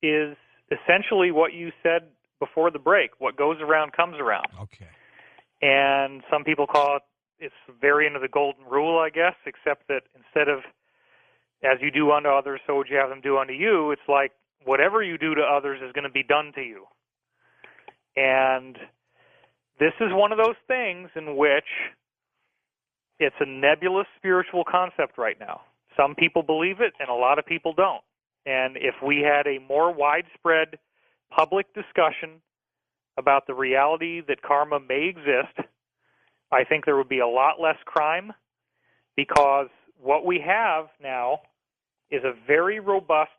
is essentially what you said before the break. What goes around comes around. Okay. And some people call it's a variant of the golden rule, I guess, except that instead of as you do unto others, so would you have them do unto you, it's like whatever you do to others is going to be done to you. And this is one of those things in which it's a nebulous spiritual concept right now. Some people believe it, and a lot of people don't. And if we had a more widespread public discussion about the reality that karma may exist, I think there would be a lot less crime, because what we have now is a very robust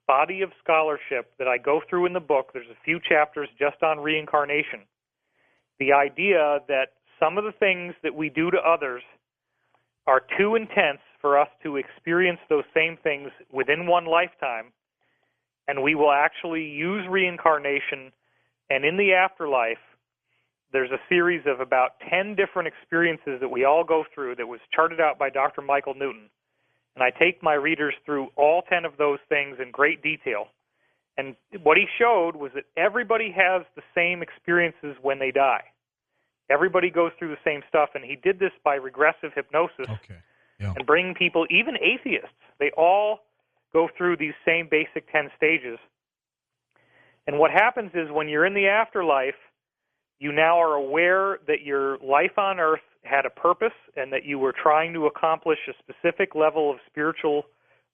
body of scholarship that I go through in the book. There's a few chapters just on reincarnation. The idea that some of the things that we do to others are too intense for us to experience those same things within one lifetime, and we will actually use reincarnation, and in the afterlife, there's a series of about 10 different experiences that we all go through that was charted out by Dr. Michael Newton. And I take my readers through all 10 of those things in great detail. And what he showed was that everybody has the same experiences when they die. Everybody goes through the same stuff, and he did this by regressive hypnosis. Okay. Yeah. And bringing people, even atheists, they all go through these same basic 10 stages. And what happens is when you're in the afterlife, you now are aware that your life on earth had a purpose and that you were trying to accomplish a specific level of spiritual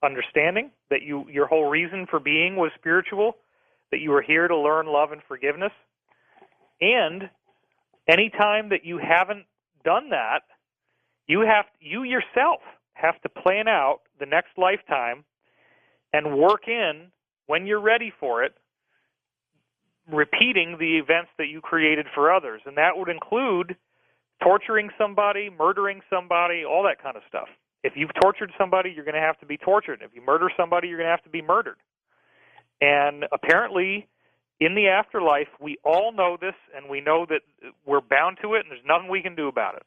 understanding, that your whole reason for being was spiritual, that you were here to learn love and forgiveness. And any time that you haven't done that, you yourself have to plan out the next lifetime and work in, when you're ready for it, repeating the events that you created for others. And that would include torturing somebody, murdering somebody, all that kind of stuff. If you've tortured somebody, you're going to have to be tortured. If you murder somebody, you're going to have to be murdered. And apparently, in the afterlife, we all know this, and we know that we're bound to it, and there's nothing we can do about it.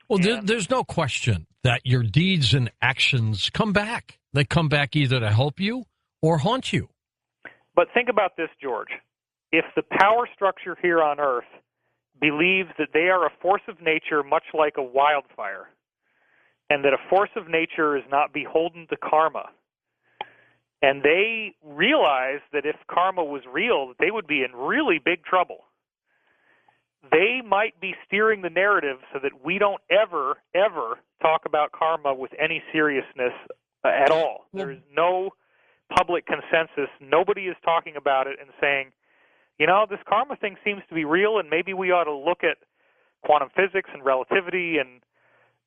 Well, there's no question that your deeds and actions come back. They come back either to help you or haunt you. But think about this, George. If the power structure here on Earth believes that they are a force of nature much like a wildfire, and that a force of nature is not beholden to karma, and they realize that if karma was real, they would be in really big trouble, they might be steering the narrative so that we don't ever talk about karma with any seriousness at all. There is no public consensus. Nobody is talking about it and saying, you know, this karma thing seems to be real, and maybe we ought to look at quantum physics and relativity and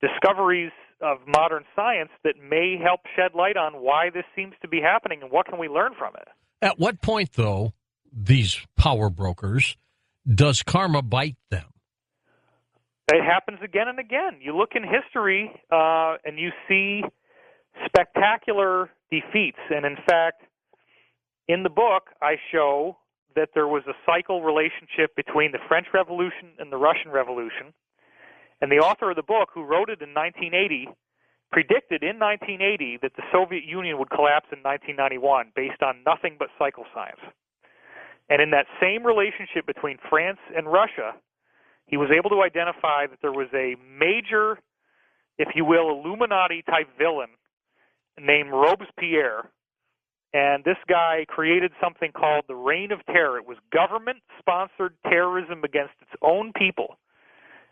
discoveries of modern science that may help shed light on why this seems to be happening and what can we learn from it. At what point, though, these power brokers, does karma bite them? It happens again and again. You look in history and you see spectacular defeats. And in fact, in the book, I show that there was a cycle relationship between the French Revolution and the Russian Revolution. And the author of the book, who wrote it in 1980, predicted in 1980 that the Soviet Union would collapse in 1991 based on nothing but cycle science. And in that same relationship between France and Russia, he was able to identify that there was a major, if you will, Illuminati-type villain named Robespierre. And this guy created something called the Reign of Terror. It was government-sponsored terrorism against its own people.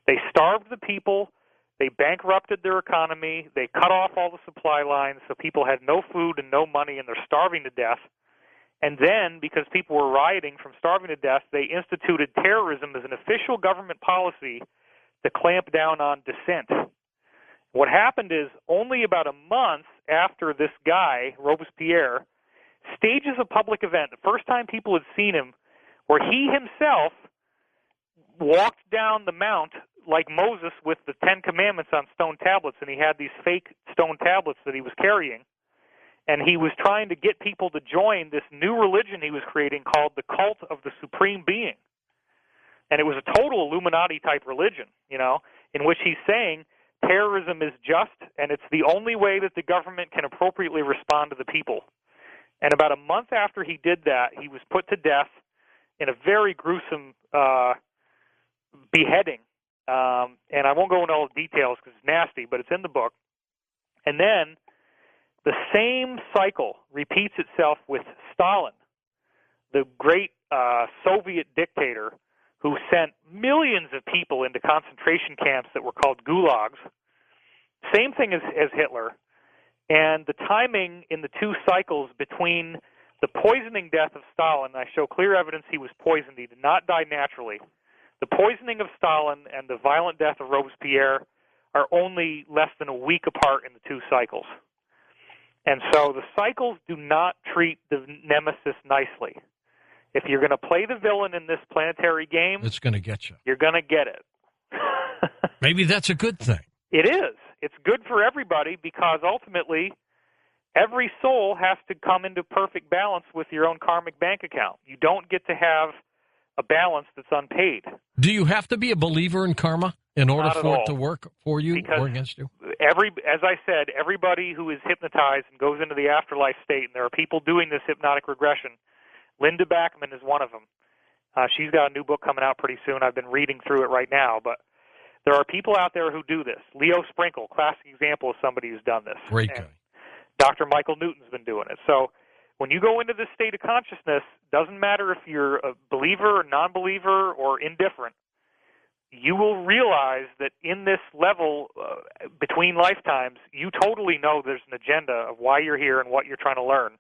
They starved the people. They bankrupted their economy. They cut off all the supply lines, so people had no food and no money, and they're starving to death. And then, because people were rioting from starving to death, they instituted terrorism as an official government policy to clamp down on dissent. What happened is, only about a month after this guy, Robespierre, stages a public event, the first time people had seen him, where he himself walked down the mount like Moses with the Ten Commandments on stone tablets, and he had these fake stone tablets that he was carrying. And he was trying to get people to join this new religion he was creating called the Cult of the Supreme Being. And it was a total Illuminati-type religion, you know, in which he's saying terrorism is just, and it's the only way that the government can appropriately respond to the people. And about a month after he did that, he was put to death in a very gruesome beheading. And I won't go into all the details because it's nasty, but it's in the book. And then the same cycle repeats itself with Stalin, the great Soviet dictator who sent millions of people into concentration camps that were called gulags. Same thing as Hitler. And the timing in the two cycles between the poisoning death of Stalin, I show clear evidence he was poisoned. He did not die naturally. The poisoning of Stalin and the violent death of Robespierre are only less than a week apart in the two cycles. And so the cycles do not treat the nemesis nicely. If you're going to play the villain in this planetary game, it's going to get you. You're going to get it. Maybe that's a good thing. It is. It's good for everybody because ultimately every soul has to come into perfect balance with your own karmic bank account. You don't get to have a balance that's unpaid. Do you have to be a believer in karma in order for it to work for you or against you? As I said, everybody who is hypnotized and goes into the afterlife state, and there are people doing this hypnotic regression. Linda Backman is one of them. She's got a new book coming out pretty soon. I've been reading through it right now, but there are people out there who do this. Leo Sprinkle, classic example of somebody who's done this. Great guy. Dr. Michael Newton's been doing it. So when you go into this state of consciousness, doesn't matter if you're a believer or non-believer or indifferent, you will realize that in this level between lifetimes, you totally know there's an agenda of why you're here and what you're trying to learn.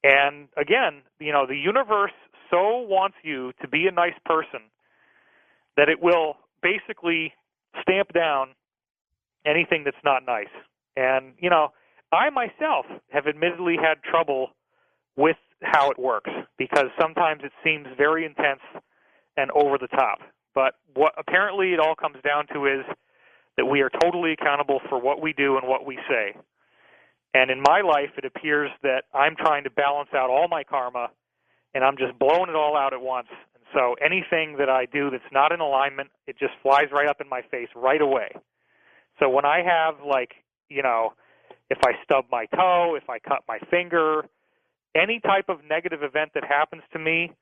And again, the universe so wants you to be a nice person that it will basically stamp down anything that's not nice. And, I myself have admittedly had trouble with how it works because sometimes it seems very intense and over the top. But what apparently it all comes down to is that we are totally accountable for what we do and what we say. And in my life, it appears that I'm trying to balance out all my karma, and I'm just blowing it all out at once. And so anything that I do that's not in alignment, it just flies right up in my face right away. So when I have, if I stub my toe, if I cut my finger, any type of negative event that happens to me,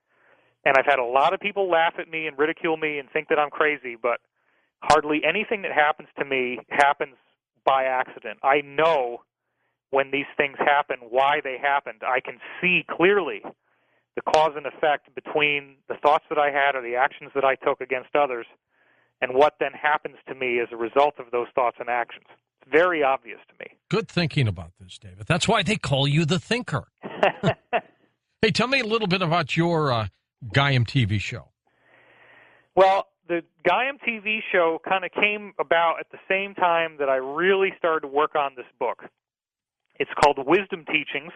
and I've had a lot of people laugh at me and ridicule me and think that I'm crazy, but hardly anything that happens to me happens by accident. I know when these things happen, why they happened. I can see clearly the cause and effect between the thoughts that I had or the actions that I took against others and what then happens to me as a result of those thoughts and actions. It's very obvious to me. Good thinking about this, David. That's why they call you the thinker. Hey, tell me a little bit about your Gaiam TV show. Well, the Gaiam TV show kind of came about at the same time that I really started to work on this book. It's called Wisdom Teachings,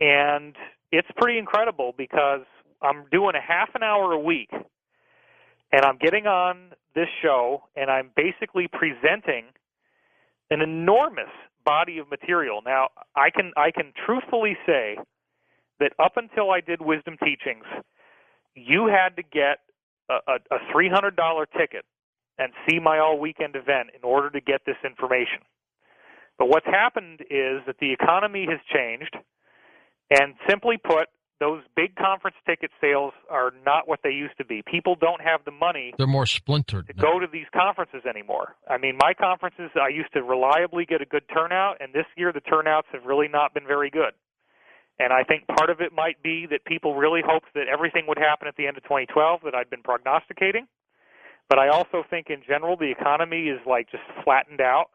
and it's pretty incredible because I'm doing a half an hour a week, and I'm getting on this show, and I'm basically presenting an enormous body of material. Now, I can truthfully say that up until I did Wisdom Teachings, you had to get a $300 ticket and see my all-weekend event in order to get this information. But what's happened is that the economy has changed, and simply put, those big conference ticket sales are not what they used to be. People don't have the money. They're more splintered to go to these conferences anymore. I mean, my conferences, I used to reliably get a good turnout, and this year the turnouts have really not been very good. And I think part of it might be that people really hoped that everything would happen at the end of 2012 that I'd been prognosticating. But I also think in general the economy is just flattened out.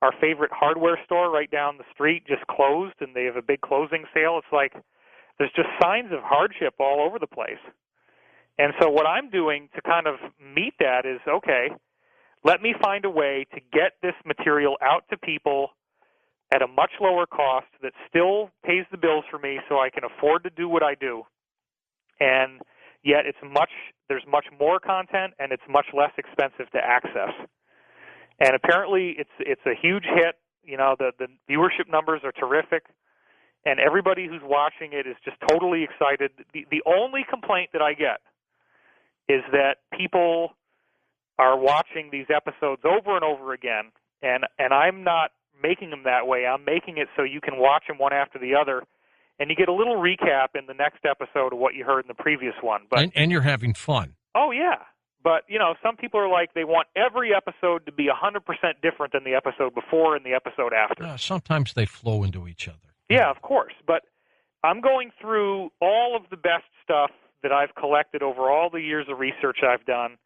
Our favorite hardware store right down the street just closed, and they have a big closing sale. It's like there's just signs of hardship all over the place. And so what I'm doing to kind of meet that is, okay, let me find a way to get this material out to people at a much lower cost that still pays the bills for me so I can afford to do what I do. And yet there's much more content, and it's much less expensive to access. And apparently it's a huge hit. The viewership numbers are terrific, and everybody who's watching it is just totally excited. The only complaint that I get is that people are watching these episodes over and over again, and I'm not making them that way. I'm making it so you can watch them one after the other and you get a little recap in the next episode of what you heard in the previous one. But and you're having fun. Oh, yeah. But, some people are like, they want every episode to be 100% different than the episode before and the episode after. Sometimes they flow into each other. Yeah, of course. But I'm going through all of the best stuff that I've collected over all the years of research I've done,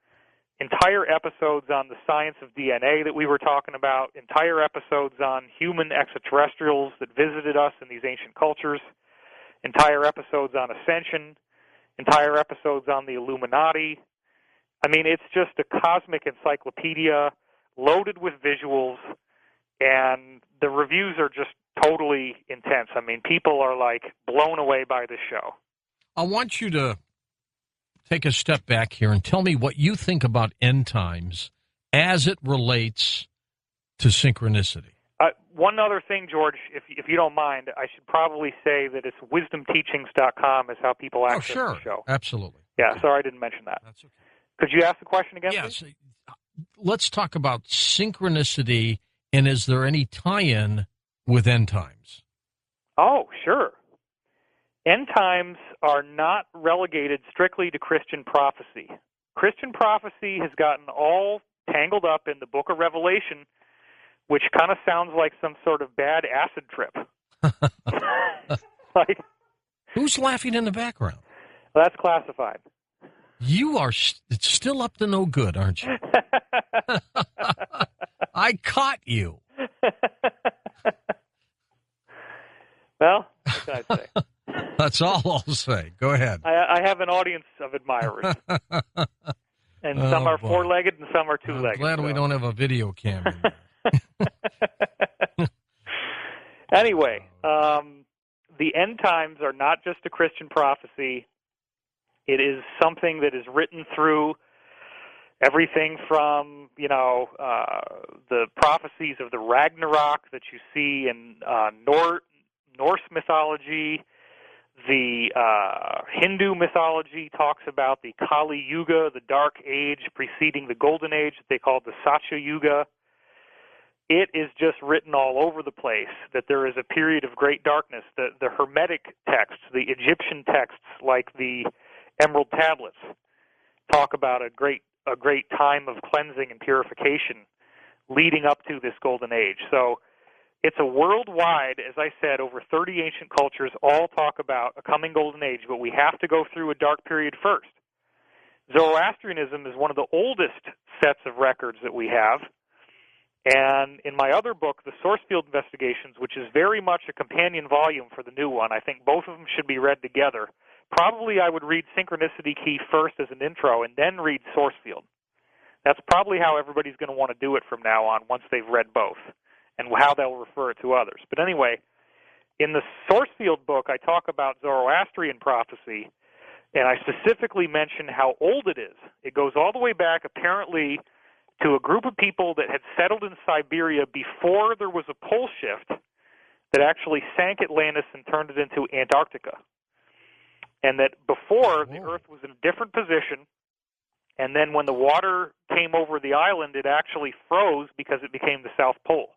entire episodes on the science of DNA that we were talking about, entire episodes on human extraterrestrials that visited us in these ancient cultures, entire episodes on ascension, entire episodes on the Illuminati. I mean, it's just a cosmic encyclopedia loaded with visuals, and the reviews are just totally intense. I mean, people are like blown away by this show. I want you to take a step back here and tell me what you think about end times as it relates to synchronicity. One other thing, George, if you don't mind, I should probably say that it's wisdomteachings.com is how people access the show. Absolutely. Yeah, sorry I didn't mention that. That's okay. Could you ask the question again, yes. please? Let's talk about synchronicity, and is there any tie-in with end times? Oh, sure. End times are not relegated strictly to Christian prophecy. Christian prophecy has gotten all tangled up in the book of Revelation, which kind of sounds like some sort of bad acid trip. Like, who's laughing in the background? Well, that's classified. You are still up to no good, aren't you? I caught you. Well, what can I say? That's all I'll say. Go ahead. I have an audience of admirers. And some are four-legged and some are two-legged. I'm glad we don't have a video camera. Anyway, the end times are not just a Christian prophecy. It is something that is written through everything from, the prophecies of the Ragnarok that you see in Norse mythology. The Hindu mythology talks about the Kali Yuga, the Dark Age preceding the Golden Age that they call the Satya Yuga. It is just written all over the place that there is a period of great darkness. The Hermetic texts, the Egyptian texts like the Emerald Tablets, talk about a great time of cleansing and purification leading up to this Golden Age. So it's a worldwide, as I said, over 30 ancient cultures all talk about a coming Golden Age, but we have to go through a dark period first. Zoroastrianism is one of the oldest sets of records that we have. And in my other book, The Source Field Investigations, which is very much a companion volume for the new one, I think both of them should be read together. Probably I would read Synchronicity Key first as an intro and then read Source Field. That's probably how everybody's going to want to do it from now on once they've read both, and how they'll refer it to others. But anyway, in the Source Field book, I talk about Zoroastrian prophecy, and I specifically mention how old it is. It goes all the way back, apparently, to a group of people that had settled in Siberia before there was a pole shift that actually sank Atlantis and turned it into Antarctica. And that before, the Earth was in a different position, and then when the water came over the island, it actually froze because it became the South Pole.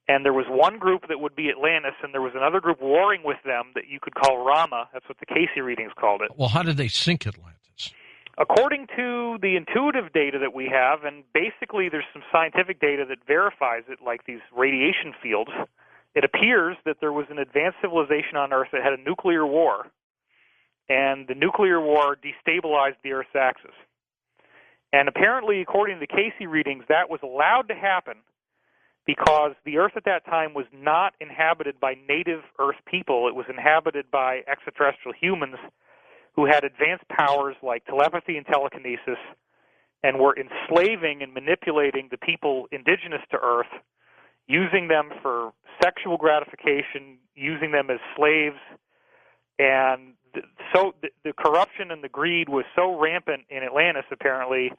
And there was one group that would be Atlantis, and there was another group warring with them that you could call Rama. That's what the Casey readings called it. Well, how did they sink Atlantis? According to the intuitive data that we have, and basically there's some scientific data that verifies it, like these radiation fields, it appears that there was an advanced civilization on Earth that had a nuclear war, and the nuclear war destabilized the Earth's axis. And apparently, according to the Casey readings, that was allowed to happen because the Earth at that time was not inhabited by native Earth people. It was inhabited by extraterrestrial humans who had advanced powers like telepathy and telekinesis and were enslaving and manipulating the people indigenous to Earth, using them for sexual gratification, using them as slaves. And so the corruption and the greed was so rampant in Atlantis, apparently,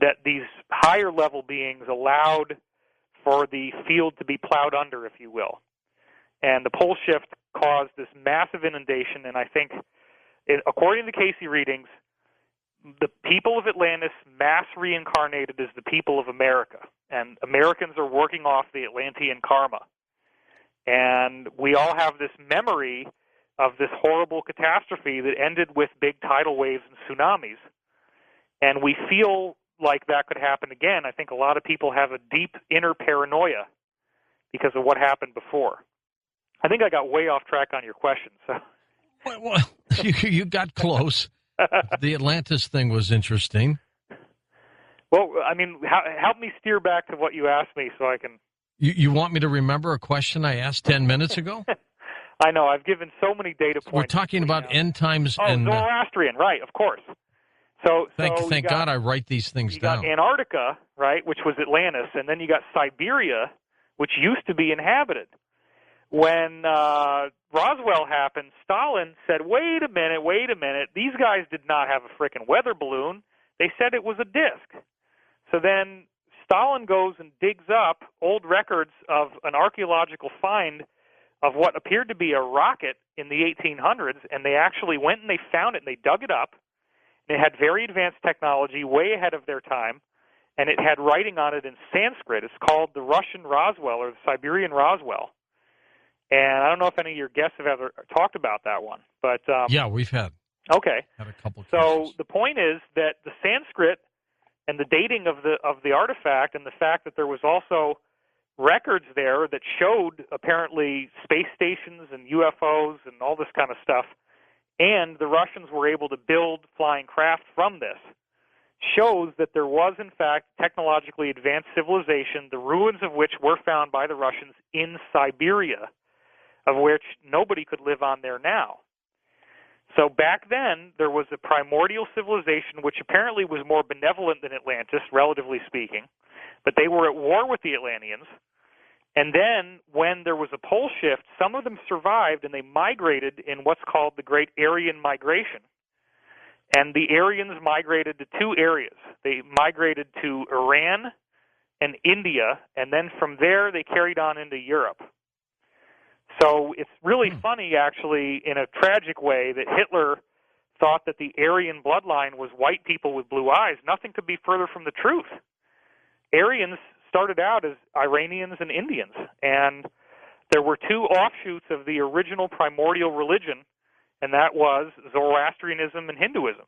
that these higher level beings allowed for the field to be plowed under, if you will. And the pole shift caused this massive inundation, and I think, according to Casey readings, the people of Atlantis mass reincarnated as the people of America, and Americans are working off the Atlantean karma. And we all have this memory of this horrible catastrophe that ended with big tidal waves and tsunamis. And we feel like that could happen again. I think a lot of people have a deep inner paranoia because of what happened before. I think I got way off track on your question. So. Well, you got close. The Atlantis thing was interesting. Well, I mean, help me steer back to what you asked me so I can... You want me to remember a question I asked 10 minutes ago? I know. I've given so many data points. We're talking about end times and... Zoroastrian, right, of course. So Thank God I write these things down. You got Antarctica, right, which was Atlantis, and then you got Siberia, which used to be inhabited. When Roswell happened, Stalin said, wait a minute, these guys did not have a frickin' weather balloon. They said it was a disk. So then Stalin goes and digs up old records of an archaeological find of what appeared to be a rocket in the 1800s, and they actually went and they found it, and they dug it up. It had very advanced technology, way ahead of their time, and it had writing on it in Sanskrit. It's called the Russian Roswell or the Siberian Roswell. And I don't know if any of your guests have ever talked about that one. But yeah, we've had. Okay. Had a couple so cases. The point is that the Sanskrit and the dating of the artifact and the fact that there was also records there that showed apparently space stations and UFOs and all this kind of stuff, and the Russians were able to build flying craft from this, shows that there was, in fact, technologically advanced civilization, the ruins of which were found by the Russians in Siberia, of which nobody could live on there now. So back then, there was a primordial civilization which apparently was more benevolent than Atlantis, relatively speaking, but they were at war with the Atlanteans. And then, when there was a pole shift, some of them survived, and they migrated in what's called the Great Aryan Migration. And the Aryans migrated to two areas. They migrated to Iran and India, and then from there they carried on into Europe. So it's really funny, actually, in a tragic way, that Hitler thought that the Aryan bloodline was white people with blue eyes. Nothing could be further from the truth. Aryans started out as Iranians and Indians, and there were two offshoots of the original primordial religion, and that was Zoroastrianism and Hinduism.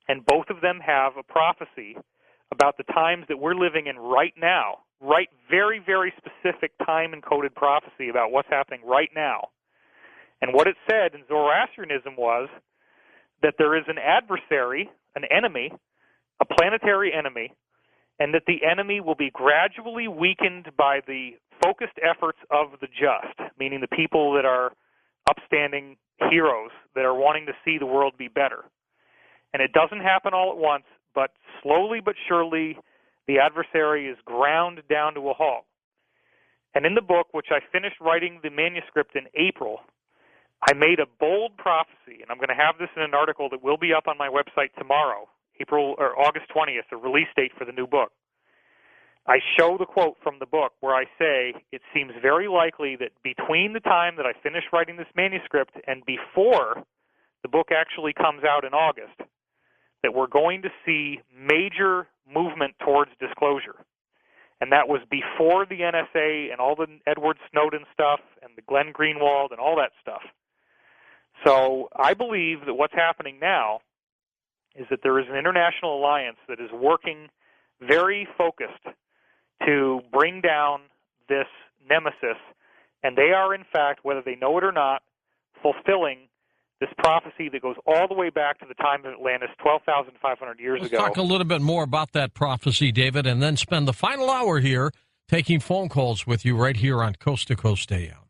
And both of them have a prophecy about the times that we're living in right now, right, very, very specific time-encoded prophecy about what's happening right now. And what it said in Zoroastrianism was that there is an adversary, an enemy, a planetary enemy, and that the enemy will be gradually weakened by the focused efforts of the just, meaning the people that are upstanding heroes that are wanting to see the world be better. And it doesn't happen all at once, but slowly but surely the adversary is ground down to a halt. And in the book, which I finished writing the manuscript in April, I made a bold prophecy, and I'm going to have this in an article that will be up on my website tomorrow, August 20th, the release date for the new book. I show the quote from the book where I say, it seems very likely that between the time that I finish writing this manuscript and before the book actually comes out in August, that we're going to see major movement towards disclosure. And that was before the NSA and all the Edward Snowden stuff and the Glenn Greenwald and all that stuff. So I believe that what's happening now is that there is an international alliance that is working very focused to bring down this nemesis, and they are, in fact, whether they know it or not, fulfilling this prophecy that goes all the way back to the time of Atlantis, 12,500 years ago. Let's talk a little bit more about that prophecy, David, and then spend the final hour here taking phone calls with you right here on Coast to Coast AM.